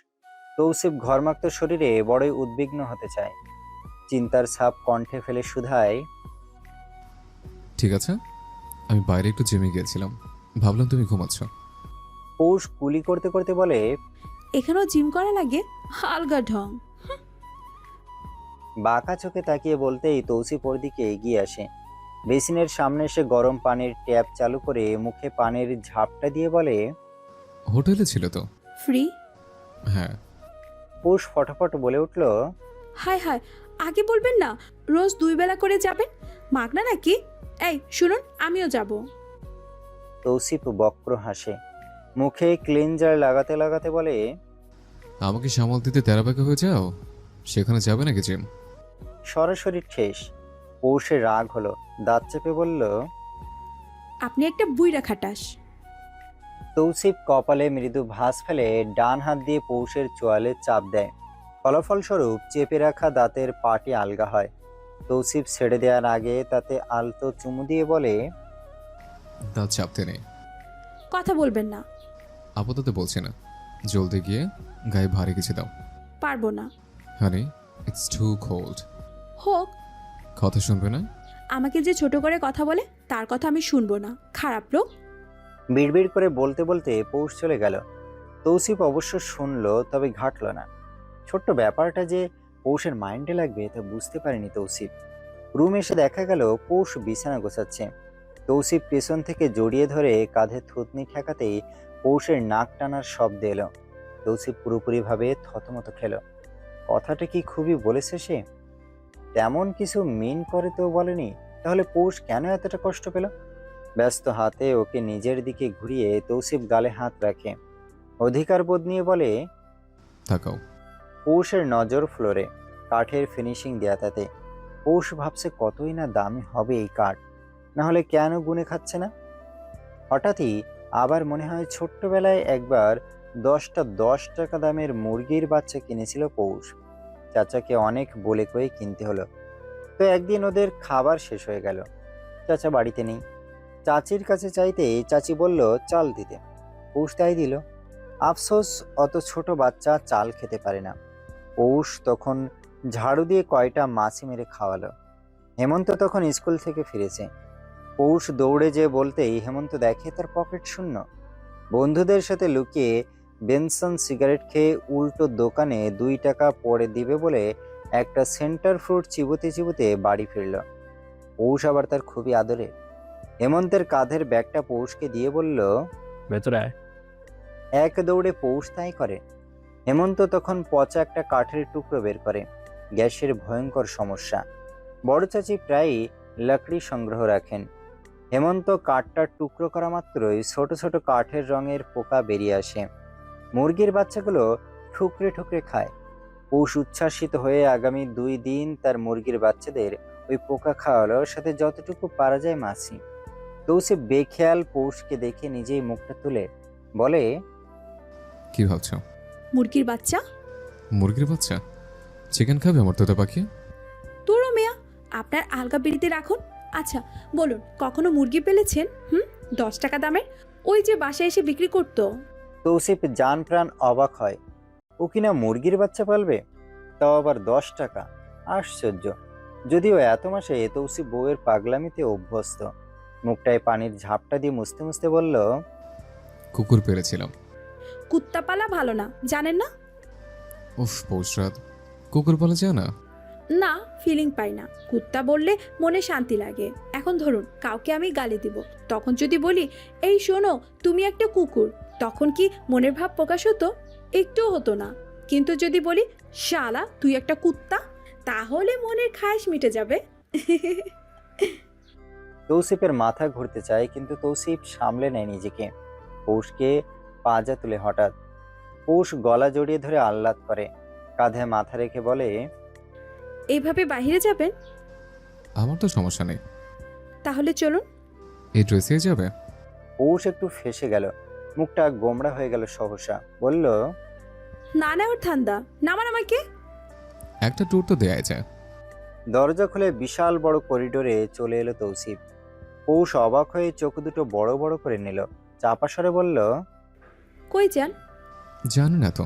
তৌসিফ ঘর্মাক্ত শরীরে বড়ই উদ্বিগ্ন হতে চায়। চিন্তার ছাপ কণ্ঠে ফেলে শুধায়, ঠিক আছে, আমি বাইরে একটু জিমে গিয়েছিলাম, ভাবলাম তুমি ঘুমাচ্ছ। পৌষ কুলি করতে করতে বলে, এখানেও জিম করা লাগে? আলগা ঢং। বাঁকা চোখে তাকিয়ে বলতেই তৌসিফ ওর দিকে এগিয়ে আসে। বেসিনের সামনে এসে গরম পানির ট্যাপ চালু করে মুখে পানির ঝাপটা দিয়ে বলে, হোটেলে ছিল তো? ফ্রি? হ্যাঁ। পৌষ ফটাফট বলে উঠল, হায় হায়, আগে বলবেন না। রোজ 2 বেলা করে যাবেন, মাগনা নাকি? এই শুনুন, আমিও যাব। তৌসিফ বক্র হাসে। মুখে ক্লিনজার লাগাতে লাগাতে বলে, আমাকে সামাল দিতে তেরাবাঁকা হয়ে যাও, সেখানে যাবে নাকি জিম? সরাসরি ঠেস। পৌষের রাগ হলো, দাঁত চেপে বলল, আপনি একটা বুইড়া খাটাস। তৌসিফ কপালে মৃদু ভাঁজ ফেলে ডান হাত দিয়ে পৌষের চোয়ালে চাপ দেয়। ফলাফলস্বরূপ চেপে রাখা দাঁতের পাটি আলগা হয়। তৌসিফ ছেড়ে দেওয়ার আগে তাতে আলতো চুমু দিয়ে বলে, দাঁত চাপতে নেই। কথা বলবেন না। আপাতত বলছি না, জলদি গিয়ে গায়ে ভারী কিছু দাও। পারবো না। হানি, ইটস টু কোল্ড। হোক। কথা শুনবে না? আমাকে যে ছোট করে কথা বলে তার কথা আমি শুনবো না, খারাপ লোক। বিড়বিড় করে বলতে বলতে পৌষ চলে গেল। তৌসিফ অবশ্য শুনল, তবে ঘাটল না। ছোট্ট ব্যাপারটা যে পৌষের মাইন্ডে লাগবে তা বুঝতে পারেনি তৌসিফ। রুমে এসে দেখা গেল পৌষ বিছানা গোছাচ্ছে। তৌসিফ পেছন থেকে জড়িয়ে ধরে কাঁধে থুতনি ঠেকাতেই পৌষের নাক টানার শব্দ এলো। তৌসিফ পুরোপুরিভাবে থতমত খেল। কথাটা কি খুবই বলেছে সে? তেমন কিছু মিন করে তো বলেনি, তাহলে পৌষ কেন এতটা কষ্ট পেল? ব্যস্ত হাতে ওকে নিজের দিকে ঘুরিয়ে তৌসিফ গালে হাত রাখে। অধিকার বোধ নিয়ে বলে, তাকাও। পৌষের নজর ফ্লোরে, কাঠের ফিনিশিং দেয়া তাতে। পৌষ ভাবছে কতই না দামি হবে এই কাঠ, না হলে কেন গুনে খাচ্ছে না। হঠাৎই আবার মনে হয় ছোট্টবেলায় একবার 10টা 10 টাকা দামের মুরগির বাচ্চা কিনেছিল পৌষ। চাচাকে অনেক বলে কয়ে কিনতে হলো। তো একদিন ওদের খাবার শেষ হয়ে গেল, চাচা বাড়িতে নেই। চাচির কাছে চাইতে চাচি বলল চাল দিতে। পৌষ তাই দিল। আফসোস, অত ছোট বাচ্চা চাল খেতে পারে না। পৌষ তখন ঝাড়ু দিয়ে কয়টা মাছি মেরে খাওয়ালো। হেমন্ত তখন স্কুল থেকে ফিরেছে। পৌষ দৌড়ে যেয়ে বলতেই হেমন্ত দেখে তার পকেট শূন্য। বন্ধুদের সাথে লুকিয়ে বেনসন সিগারেট খেয়ে উল্টো দোকানে 2 টাকা পরে দিবে বলে একটা সেন্টার ফ্রুট চিবোতে চিবোতে বাড়ি ফিরল। পৌষ আবার তার খুবই আদরে। হেমন্তের কাঁধের ব্যাগটা পৌষকে দিয়ে বলল, ভেতরে আয়। এক দৌড়ে পৌষ তাই করে। হেমন্ত তখন পচা একটা কাঠের টুকরো বের করে। গ্যাসের ভয়ঙ্কর সমস্যা। বড় চাচি প্রায়ই লাকড়ি সংগ্রহ রাখেন। হেমন্ত কাঠটার টুকরো করা মাত্রই ছোট ছোট কাঠের রঙের পোকা বেরিয়ে আসে। মুরগির বাচ্চাগুলো ঠুকরে ঠুকরে খায়। পৌষ উচ্ছ্বাসিত হয়ে আগামী 2 দিন তার মুরগির বাচ্চাদের ওই পোকা খাওয়ালো, সাথে যতটুকু পারা যায় মাছি। তৌসিফ বেখেয়াল পৌষকে দেখে নিজেই মুখটা তুলে বলে, কি ভাবছো? মুরগির বাচ্চা। মুরগির বাচ্চা? চিকেন খাবে আমার তোতা পাখি? তোরও মেয়া, আপনার আলগা বিড়িতে রাখুন। আচ্ছা বলুন, কখনো মুরগি পেলেছেন? 10 টাকা দামের, ওই যে বাসায় এসে বিক্রি করতো। তৌসিফ জান প্রাণ অবাক হয়। ও কিনা মুরগির বাচ্চা পালবে, তাও আবার 10 টাকা! আশ্চর্য। যদিও এত মাসে তৌসিফ বউয়ের পাগলামিতে অভ্যস্ত। মুখটায় পানির ঝাপটা দিয়ে মুছতে মুছতে বলল, কুকুর পেরেছিলাম। কুত্তা পালা ভালো না, জানেন না? উফ পৌষরাত, কুকুর পালা যায় না? না, ফিলিং পাই না। কুত্তা বললে মনে শান্তি লাগে। এখন ধরুন কাউকে আমি গালি দিব, তখন যদি বলি এই শোনো তুমি একটা কুকুর, তখন কি মনের ভাব প্রকাশ হতো? একটুও হতো না। কিন্তু যদি বলি শালা তুই একটা কুত্তা, তাহলে মনের খায়েশ মিটে যাবে। তৌসিফের মাথা ঘুরতে চায়, কিন্তু তৌসিফ সামলে নেয় নিজেকে। পৌষকে পাজা তুলে হঠাৎ। পৌষ গলা জড়িয়ে ধরে আহ্লাদ করে, কাঁধে মাথা রেখে বলে, এইভাবে বাইরে যাবেন? আমার তো সমস্যা নেই। তাহলে চলুন। এই ড্রেসে যাবে? পৌষ একটু ফেঁসে গেল, মুখটা গোমড়া হয়ে গেল সহসা। বলল, না নেওয়ার ঠান্ডা, নামান আমাকে। একটা ট্যুর তো দেয়া যায়। দরজা খুলে বিশাল বড় করিডোরে চলে এলো তৌসিফ। পৌষ অবাক হয়ে চোখ দুটো বড় বড় করে নিল, চাপা স্বরে বলল, কই যান? জানি না তো।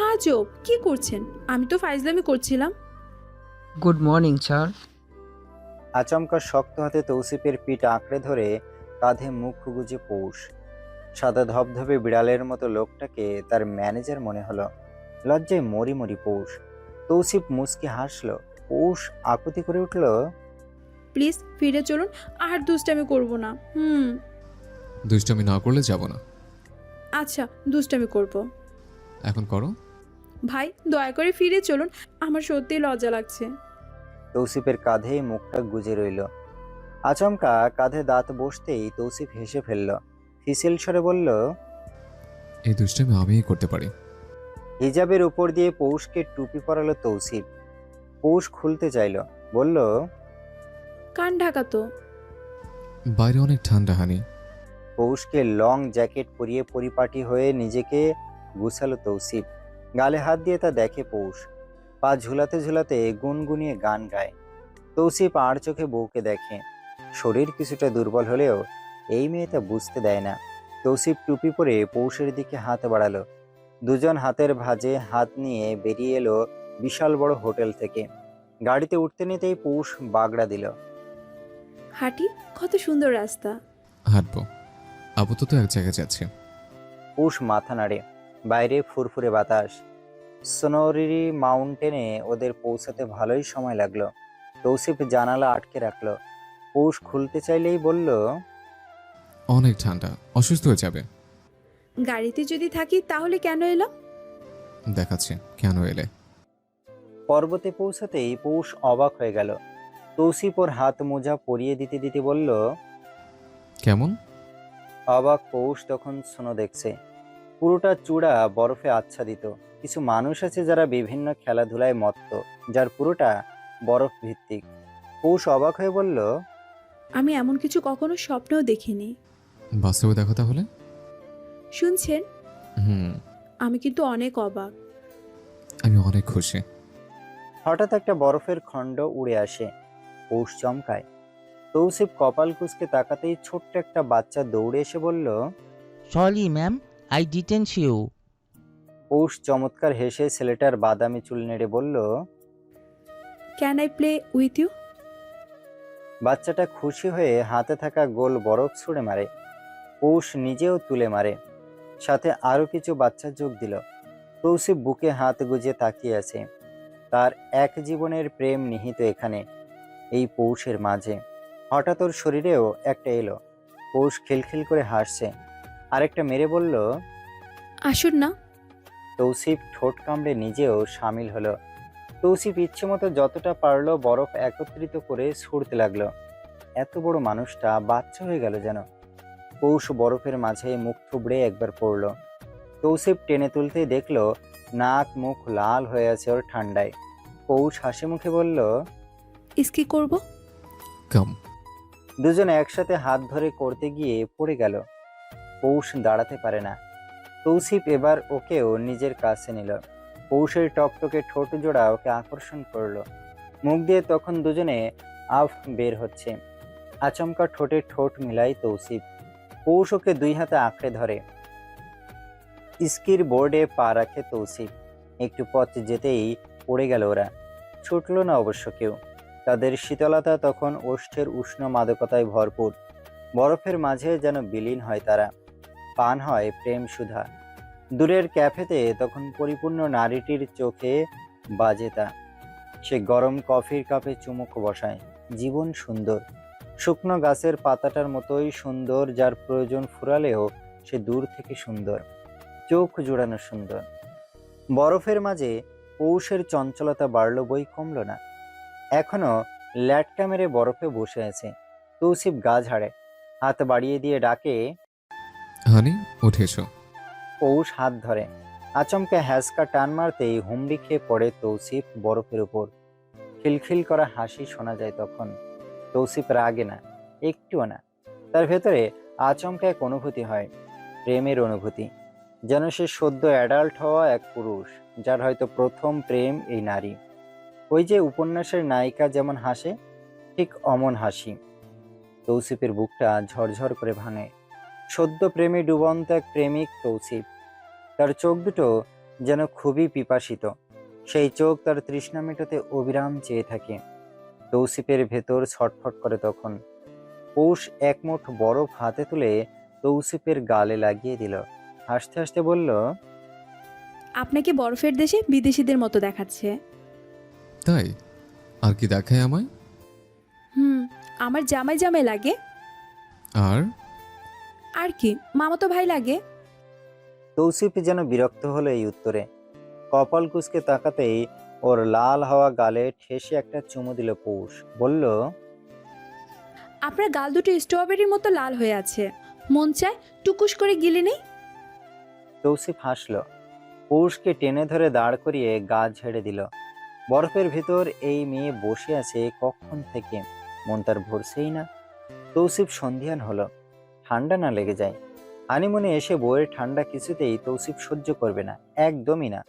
আজব, কি করছেন? আমি তো ফাইজলামি করছিলাম। Good morning sir. আচমকা শক্ত হাতে তৌসিফের পিঠ আঁকড়ে ধরে কাঁধে মুখ গুজে পৌষ। সাদা ধবধবে বিড়ালের মতো লোকটাকে তার ম্যানেজার মনে হলো। লজ্জায় মরি মরি পৌষ। তৌসিফ মুচকি হাসলো। পৌষ আকুতি করে উঠল, প্লিজ ফিরে চলুন, আর দুষ্টামি করব না। দুষ্টামি না করলে যাব না। আচ্ছা দুষ্টামি করব। এখন করো। ভাই দয়া করে ফিরে চলুন, আমার সত্যিই লজ্জা লাগছে। তৌসিফের কাঁধে মুখটা গুজে রইল। আচমকা কাঁধে দাঁত বসতেই তৌসিফ হেসে ফেলল। ফিসেল স্বরে বলল, এই দুষ্টামি আমিই করতে পারি। হিজাবের উপর দিয়ে পৌষকে টুপি পরালো তৌসিফ। পৌষ খুলতে চাইল, বলল, কান ঢাকা তো। বাইরে অনেক ঠান্ডা হানি। পৌষকে লং জ্যাকেট পরিয়ে পরিপাটি হয়ে নিজেকে গুছালো তৌসিফ। গালে হাত দিয়ে তা দেখে পৌষ। পা ঝুলাতে ঝুলাতে গুনগুনিয়ে গান গায়। তৌসিফ আর চোখে বউকে দেখে। শরীর কিছুটা দুর্বল হলেও এই মেয়ে তা বুঝতে দেয় না। তৌসিফ টুপি পরে পৌষের দিকে হাত বাড়ালো। দুজন হাতের ভাঁজে হাত নিয়ে বেরিয়ে এলো বিশাল বড় হোটেল থেকে। গাড়িতে উঠতে নিতেই পৌষ বাগড়া দিল। হাঁটি, কত সুন্দর রাস্তা। হাঁটবো, আপাতত এক জায়গায় যাচ্ছি। পৌষ মাথা নাড়ে। বাইরে ফুরফুরে বাতাস। সোনোরিরি মাউন্টেনে ওদের পৌঁছাতে ভালোই সময় লাগলো। তৌসিফ জানালা আটকে রাখলো। পৌষ খুলতে চাইলেই বলল, অনেক ঠান্ডা, অসুস্থ হয়ে যাবে। গাড়িতে যদি থাকি তাহলে কেন এলাম? দেখাচ্ছি কেন এলে। পর্বতে পৌঁছাতেই পৌষ অবাক হয়ে গেল। তৌসিফ ওর হাত মোজা পরিয়ে দিতে দিতে বলল, কেমন? অবাক পৌষ তখন সোনো দেখছে। পুরোটা চূড়া বরফে আচ্ছাদিত। কিছু মানুষ আছে যারা বিভিন্ন খেলাধুলায় মত্ত, যার পুরোটা বরফ ভিত্তিক। পৌষ অবাক হয়ে বলল, আমি এমন কিছু কখনো স্বপ্নেও দেখিনি। বাস্তবে দেখো তাহলে। শুনছেন, হুম, আমি কিন্তু অনেক অবাক। আমি অনেক খুশি। হঠাৎ একটা বরফের খণ্ড উড়ে আসে। পৌষ চমকায়। তৌসিফ কপাল কুঁচকে তাকাতেই ছোট্ট একটা বাচ্চা দৌড়ে এসে বলল, sorry ma'am, I didn't you. Poush চমৎকার হেসে ছেলেটার বাদামি চুল নেড়ে বলল, can I play with you? বাচ্চাটা খুশি হয়ে হাতে থাকা গোল বরফ ছুঁড়ে মারে। পৌষ নিজেও তুলে মারে। সাথে আরো কিছু বাচ্চা যোগ দিল। তৌসিফ বুকে হাত গুজে তাকিয়ে আছে। তার এক জীবনের প্রেম নিহিত এখানে, এই পৌষের মাঝে। হঠাৎ ওর শরীরেও একটা এলো। পৌষ খিলখিল করে হাসছে। আরেকটা মেরে বলল, আসুন না। তৌসিফ ঠোঁট কামড়ে নিজেও সামিল হলো। তৌসিফ ইচ্ছে মতো যতটা পারলো বরফ একত্রিত করে ছুঁড়তে লাগলো। এত বড় মানুষটা বাচ্চা হয়ে গেল যেন। পৌষ বরফের মাঝে মুখ থুবড়ে একবার পড়ল। তৌসিফ টেনে তুলতেই দেখলো নাক মুখ লাল হয়ে আছে ওর ঠান্ডায়। পৌষ হাসি মুখে বলল, ইসকি করব? কাম। দুজন একসাথে হাত ধরে করতে গিয়ে পড়ে গেল। পৌষ দাঁড়াতে পারে না। তৌসিফ এবার ওকেও নিজের কাছে নিল। পৌষের টকটকে ঠোঁট জোড়া ওকে আকর্ষণ করলো। মুখ দিয়ে তখন দুজনে আফ বের হচ্ছে। আচমকা ঠোঁটে ঠোঁট মিলাই তৌসিফ। পৌষ ওকে দুই হাতে আঁকড়ে ধরে। স্কির বোর্ডে পা রাখে তৌসিফ। একটু পথ যেতেই পড়ে গেল ওরা। ছুটল না অবশ্য কেউ। তাদের শীতলতা তখন ওষ্ঠের উষ্ণ মাদকতায় ভরপুর। বরফের মাঝে যেন বিলীন হয় তারা। পান হয় প্রেম সুধা। দূরের ক্যাফেতে তখন পরিপূর্ণ নারীটির চোখে বাজে তা। সে গরম কফির কাপে চুমুক বসায়। জীবন সুন্দর, শুকনো গাছের পাতাটার মতোই সুন্দর, যার প্রয়োজন ফুরালেও সে দূর থেকে সুন্দর, চোখ জোড়ানো সুন্দর। বরফের মাঝে পৌষের চঞ্চলতা বাড়ল বই কমল না। এখনো ল্যাটকা মেরে বরফে বসে আছে। তৌসিফ গা ঝাড়ে, হাত বাড়িয়ে দিয়ে ডাকে, হানি উঠে এসো। পৌষ হাত ধরে। আচমকা হ্যাসকা টান মারতেই হুমড়ি খেয়ে পড়ে তৌসিফ বরফের উপর। খিলখিল করা হাসি শোনা যায় তখন। তৌসিফ রাগে না, একটুও না। তার ভেতরে আচমকা এক অনুভূতি হয়, প্রেমের অনুভূতি। যেন সে সদ্য অ্যাডাল্ট হওয়া এক পুরুষ, যার হয়তো প্রথম প্রেম এই নারী। ওই যে উপন্যাসের নায়িকা যেমন হাসে, ঠিক অমন হাসি। তৌসিফের বুকটা ঝরঝর করে ভাঙে। সদ্য প্রেমে ডুবন্ত এক প্রেমিক তৌসিফ। তার চোখ দুটো যেন খুবই পিপাসিত। সেই চোখ তার তৃষ্ণা মেটাতে অবিরাম চেয়ে থাকে। তৌসিফের ভেতর ছটফট করে তখন। পৌষ এক মুঠ বরফ হাতে তুলে তৌসিফের গালে লাগিয়ে দিল। হাসতে হাসতে বলল, আপনাকে বরফের দেশে বিদেশিদের মতো দেখাচ্ছে। তাই? আর কি দেখায় আমায়? আমার জামাই জামাই লাগে। আর আর কি, মামাতো ভাই লাগে। তৌসিফ যেন বিরক্ত হলো এই উত্তরে। কপাল কুঁচকে তাকাতেই ওর লাল হওয়া গালে ঠেসে একটা চুমু দিল পৌষ। বলল, আপনার গাল দুটো স্ট্রবেরির মতো লাল হয়ে আছে, মন চায় টুকুস করে গিলে নেই। তৌসিফ হাসল। পৌষকে টেনে ধরে দাঁড় করিয়ে গা ঝেড়ে দিল। বরফের ভিতর এই মেয়ে বসে আছে কখন থেকে, মন তার ভরছেই না। তৌসিফ সন্ধিয়ান হলো, ঠান্ডা না লেগে যায়। হানিমুনে এসে বউয়ের ঠান্ডা কিছুতেই তৌসিফ সহ্য করবে না, একদমই না।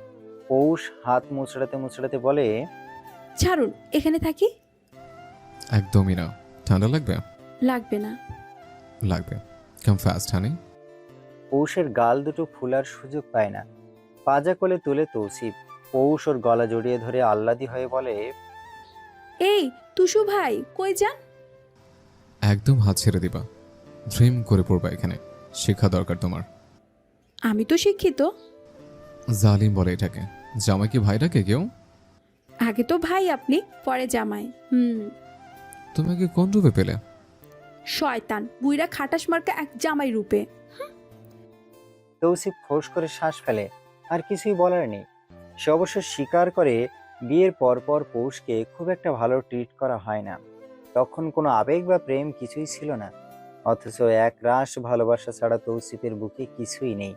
পৌষ হাত মুচড়াতে মুচড়াতে বলে, ছাড়ুন, এখানে থাকি। একদমই না। ঠান্ডা লাগবে? লাগবে না। লাগবে। কাম ফাস্ট হানি। পৌষের গাল দুটো ফুলার সুযোগ পায় না। পাজা কোলে তুলে তৌসিফ। পৌষ ওর গলা জড়িয়ে ধরে আহ্লাদি হয়ে বলে, এই তুষু ভাই, কই যান? একদম হাত ছেড়ে দিবা। ড্রিম করে পড়বা এখানে। শেখা দরকার তোমার। আমি তো শিক্ষিত। জালিম বলে এটাকে। জামাই কি ভাই ডাকে কেউ? আগে তো ভাই আপনি, পরে জামাই। তোমাকে কোন রূপে পেলে? শয়তান বুইরা খাটাস মার্কা এক জামাই রূপে। তৌসিফ ফোঁস করে শ্বাস ফেলে। আর কিছুই বলার নেই। সে অবশ্য স্বীকার করে বিয়ের পরপর পৌষকে খুব একটা ভালো ট্রিট করা হয় না। তখন কোনো আবেগ বা প্রেম কিছুই ছিল না। অথচ এক রাশ ভালোবাসা ছাড়া তৌসিফের বুকে কিছুই নেই।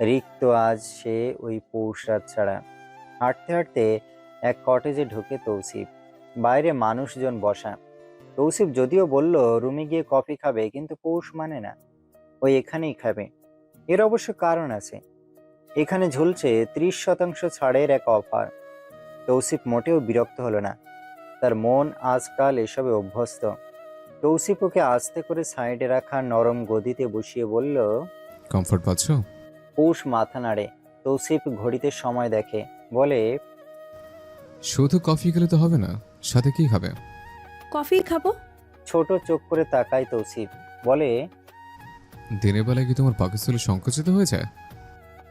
রিক্ত আজ সে ওই পৌষ রাত ছাড়া। হাঁটতে হাঁটতে এক কটেজে ঢুকে তৌসিফ। বাইরে মানুষজন বসা। তৌসিফ যদিও বলল রুমে গিয়ে কফি খাবে, কিন্তু পৌষ মানে না, ওই এখানেই খাবে। এর অবশ্য কারণ আছে। এখানে ঝুলছে 30% ছাড়ের এক অফার। তৌসিফ মোটেও বিরক্ত হলো না। তার মন আজকাল এসবে অভ্যস্ত। তৌসিফ ওকে আস্তে করে সাইডে রাখা নরম গদিতে বসিয়ে বলল, কমফর্ট পাচ্ছ? পৌষ মাথা নাড়ে। তৌসিফ ঘড়িতে সময় দেখে, বলে, শুধু কফি খেলে তো হবে না, সাথে কি খাবে? কফি খাবো। ছোট চোখ করে তাকায় তৌসিফ। বলে, দিনের বেলায় কি তোমার পাকস্থলী সংকুচিত হয়ে যায়?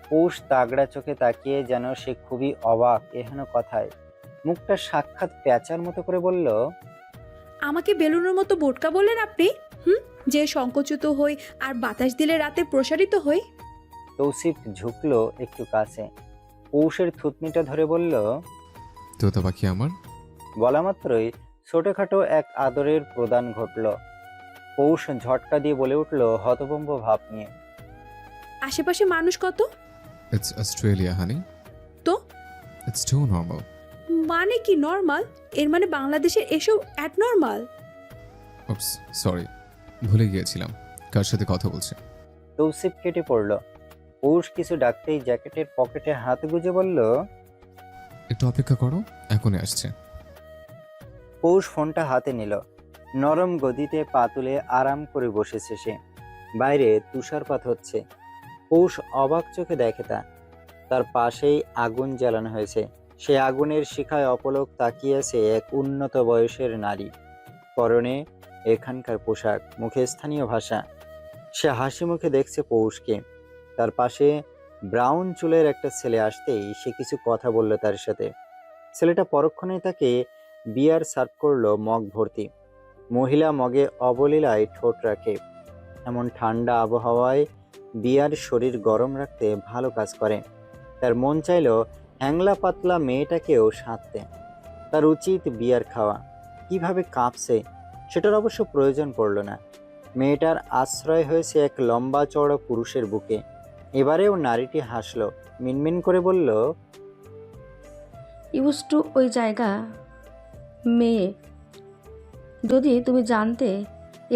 পৌষ তাগড়া চোখে তাকিয়ে যেন সে খুবই অবাক এহেন কথায়। মুখটা সাক্ষাৎ পেঁচার মতো করে বলল, আমাকে বেলুনের মতো বোটকা বললেন আপনি? যে সংকুচিত হই আর বাতাস দিলে রাতে প্রসারিত হই। তৌসিফ ঝুঁকলো একটু কাছে। পৌষের থুতনিটা ধরে বলল, তোতা পাখি আমার। বলা মাত্রই ছোটখাটো এক আদরের প্রদান ঘটল। পৌষ ঝটকা দিয়ে বলে উঠল হতভম্ব ভাব নিয়ে, আশেপাশে মানুষ কত? ইটস অস্ট্রেলিয়া হানি। তো ইটস টু নর্মাল। মানে কি নর্মাল? এর মানে বাংলাদেশের এসব অ্যাবনর্মাল। উপস, সরি, ভুলে গিয়েছিলাম কার সাথে কথা বলছে। তৌসিফ কেটে পড়ল। পৌষ কিছু ডাকতেই জ্যাকেটের পকেটে হাত গুজে বলল, একটু অপেক্ষা করো, এখনই আসছে। পৌষ ফোনটা হাতে নিল। নরম গদিতে পা তুলে আরাম করে বসেছে সে। বাইরে তুষারপাত হচ্ছে। পৌষ অবাক চোখে দেখে তার পাশেই আগুন জ্বালানো হয়েছে। সে আগুনের শিখায় অপলক তাকিয়ে আছে এক উন্নত বয়সের নারী। পরনে এখানকার পোশাক, মুখে স্থানীয় ভাষা। সে হাসি মুখে দেখছে পৌষকে। তার পাশে ব্রাউন চুলের একটা ছেলে আসতেই সে কিছু কথা বলল তার সাথে। ছেলেটা পরক্ষণেই তাকে বিয়ার সার্ভ করলো মগ ভর্তি। মহিলা মগে অবলীলায় ঠোঁট রাখে। এমন ঠান্ডা আবহাওয়ায় বিয়ার শরীর গরম রাখতে ভালো কাজ করে। তার মন চাইল হ্যাংলা পাতলা মেয়েটাকেও সাধতে। তার উচিত বিয়ার খাওয়া। কিভাবে কাঁপছে সেটার অবশ্য প্রয়োজন পড়ল না। মেয়েটার আশ্রয় হয়েছে এক লম্বা চওড়া পুরুষের বুকে। এবারেও নারীটি হাসল, মিনমিন করে বলল, ইউজ টু ওই জায়গা মেয়ে, যদি তুমি জানতে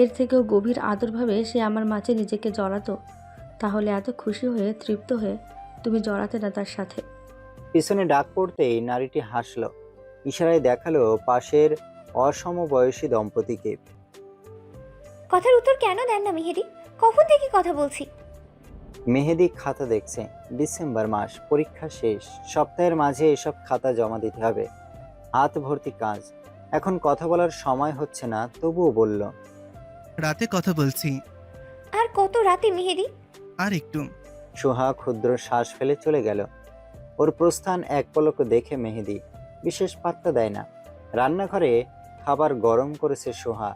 এর থেকেও গভীর আদরভাবে সে আমার মাঝে নিজেকে জড়াতো, তাহলে এত খুশি হয়ে তৃপ্ত হয়ে তুমি জড়াতে না তার সাথে। পিছনে ডাক পড়তেই নারীটি হাসল, ইশারায় দেখালো পাশের অসমবয়সী দম্পতিকে। কথার উত্তর কেন দেন না মেহেদি? কখন থেকে কথা বলছি। মেহেদি খাতা দেখছে। ডিসেম্বর মাস, পরীক্ষা শেষ। সপ্তাহের মাঝে এসব খাতা জমা দিতে হবে। হাত ভর্তি কাজ। এখন কথা বলার সময় হচ্ছে না, তবুও বলল, রাতে কথা বলছি। আর কত রাতে মেহেদি? আর একটু। সোহা ক্ষুদ্র শ্বাস ফেলে চলে গেল। ওর প্রস্থান এক পলক দেখে মেহেদি বিশেষ পাত্তা দেয় না। রান্নাঘরে খাবার গরম করেছে সোহা।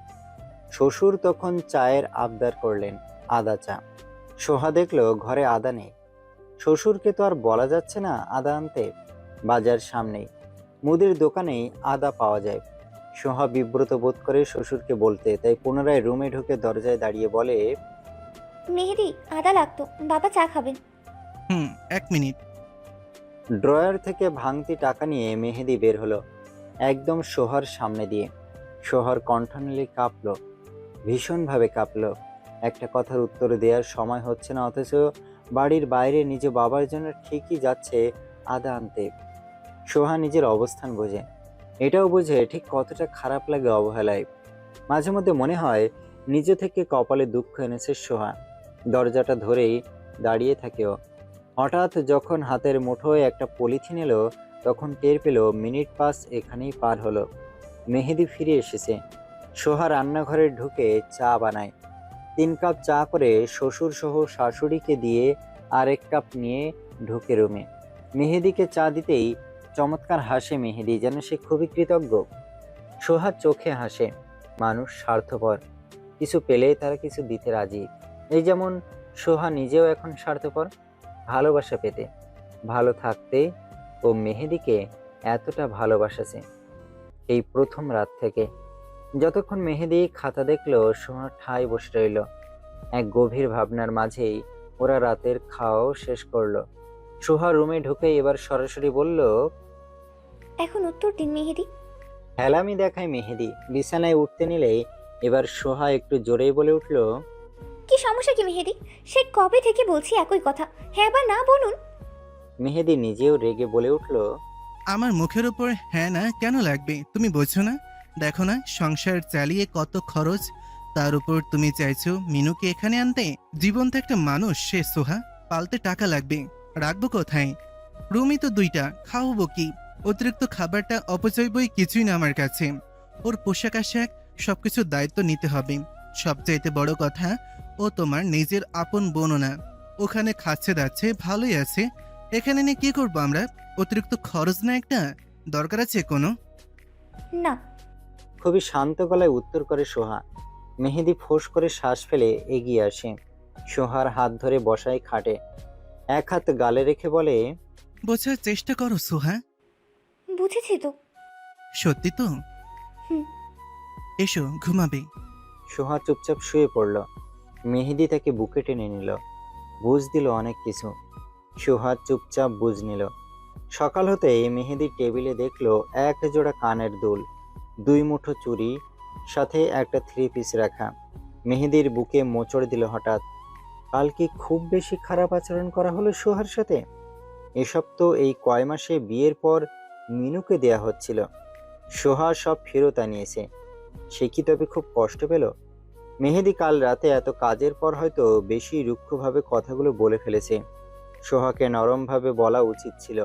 শ্বশুর তখন চায়ের আবদার করলেন, আদা চা। সোহা দেখলো ঘরে আদা নেই। শ্বশুরকে তো আর বলা যাচ্ছে না আদা আনতে। বাজার সামনেই, মুদির দোকানেই আদা পাওয়া যায়। সোহা বিব্রত বোধ করে শ্বশুরকে বলতে, তাই পুনরায় রুমে ঢুকে দরজায় দাঁড়িয়ে বলে, মেহেদি, আদা লাগতো, বাবা চা খাবেন। 1 মিনিট। ড্রয়ার থেকে ভাঙতি টাকা নিয়ে মেহেদি বের হলো, একদম সোহার সামনে দিয়ে। সোহার কণ্ঠনালী কাঁপলো, ভীষণভাবে কাঁপলো। একটা কথার উত্তর দেওয়ার সময় হচ্ছে না, অথচ বাড়ির বাইরে নিজ বাবার জন্য ঠিকই যাচ্ছে আদা আনতে। সোহা নিজের অবস্থান বোঝে, এটাও বোঝে ঠিক কতটা খারাপ লাগে অবহেলায়। মাঝে মধ্যে মনে হয় নিজে থেকে কপালে দুঃখ এনেছে সোহা। দরজাটা ধরেই দাঁড়িয়ে থাকেও। হঠাৎ যখন হাতের মুঠোয় একটা পলিথিন এলো, তখন টের পেল মিনিট 5 এখানেই পার হলো। মেহেদি ফিরে এসেছে। সোহা রান্নাঘরে ঢুকে চা বানায়। 3 কাপ চা করে শ্বশুর সহ শাশুড়িকে দিয়ে আর 1 কাপ নিয়ে ঢুকে রুমে। মেহেদিকে চা দিতেই চমৎকার হাসে মেহেদি, যেন সে খুবই কৃতজ্ঞ। সোহা চোখে হাসে। মানুষ স্বার্থপর, কিছু পেলেই তারা কিছু দিতে রাজি। এই যেমন সোহা নিজেও এখন স্বার্থপর, ভালোবাসা পেতে, ভালো থাকতে। ও মেহেদিকে এতটা ভালোবাসেছে এই প্রথম রাত থেকে। যতক্ষণ মেহেদি খাতা দেখলো, সোহা ঠায় বসে রইল। এক গভীর ভাবনার মাঝেই ওরা রাতের খাওয়াও শেষ করলো। সোহা রুমে ঢুকে এবার সরাসরি বলল, এখন উত্তর দিন মেহেদি। হেলামি দেখায় মেহেদি। বিছানায় উঠতে নিলেই এবার সোহা একটু জোরেই বলে উঠল, কি সমস্যা কি মেহেদি? সে কবে থেকে বলছি একই কথা, হ্যাঁ বা না বলুন। মেহেদি নিজেও রেগে বলে উঠল, আমার মুখের উপর হ্যাঁ না কেন লাগবে? তুমি বোঝো না? দেখো না সংসার চালিয়ে কত খরচ, তার উপর তুমি চাইছো মিনুকে এখানে আনতে। জীবন্ত একটা মানুষ সে সোহা, পালতে টাকা লাগবে, রাখবো কোথায়? রুমই তো 2টা, খাওয়াবো কি? অতিরিক্ত খাবারটা অপচয় বই কিছুই না আমার কাছে। ওর পোশাক আশাক সবকিছুর দায়িত্ব নিতে হবে। সবচাইতে বড় কথা, ও তোমার নিজের আপন বোনও না। ওখানে খাচ্ছে দাচ্ছে, ভালোই আছে। এখানে নিয়ে কি করবো আমরা? অতিরিক্ত খরচ না একটা? দরকার আছে কোনো? না। খুবই শান্ত গলায় উত্তর করে সোহা। মেহেদি ফোঁস করে শ্বাস ফেলে এগিয়ে আসে। সোহার হাত ধরে বসায় খাটে, এক হাত গালে রেখে বলে, বোঝার চেষ্টা করো সোহা। বুঝেছি তো। সত্যি তো? হুম। এসো ঘুমাবে। সোহা চুপচাপ শুয়ে পড়ল। মেহেদি তাকে বুকে টেনে নিল, বুঝ দিল অনেক কিছু। সোহা চুপচাপ বুঝ নিল। সকাল হতেই মেহেদি টেবিলে দেখলো 1 জোড়া কানের দুল, 2 মুঠো চুড়ি, সাথে একটা 3 পিস রাখা। মেহেদির বুকে মোচড় দিল হঠাৎ। কাল কি খুব বেশি খারাপ আচরণ করা হলো সোহার সাথে? এসব তো এই কয় মাসে বিয়ের পর মিনুকে দেয়া হচ্ছিল। সোহা সব ফেরত আনিয়েছে, সে কি তবে খুব কষ্ট পেল? মেহেদি কাল রাতে এত কাজের পর হয়তো বেশি রুক্ষভাবে কথাগুলো বলে ফেলেছে। সোহাকে নরমভাবে বলা উচিত ছিল।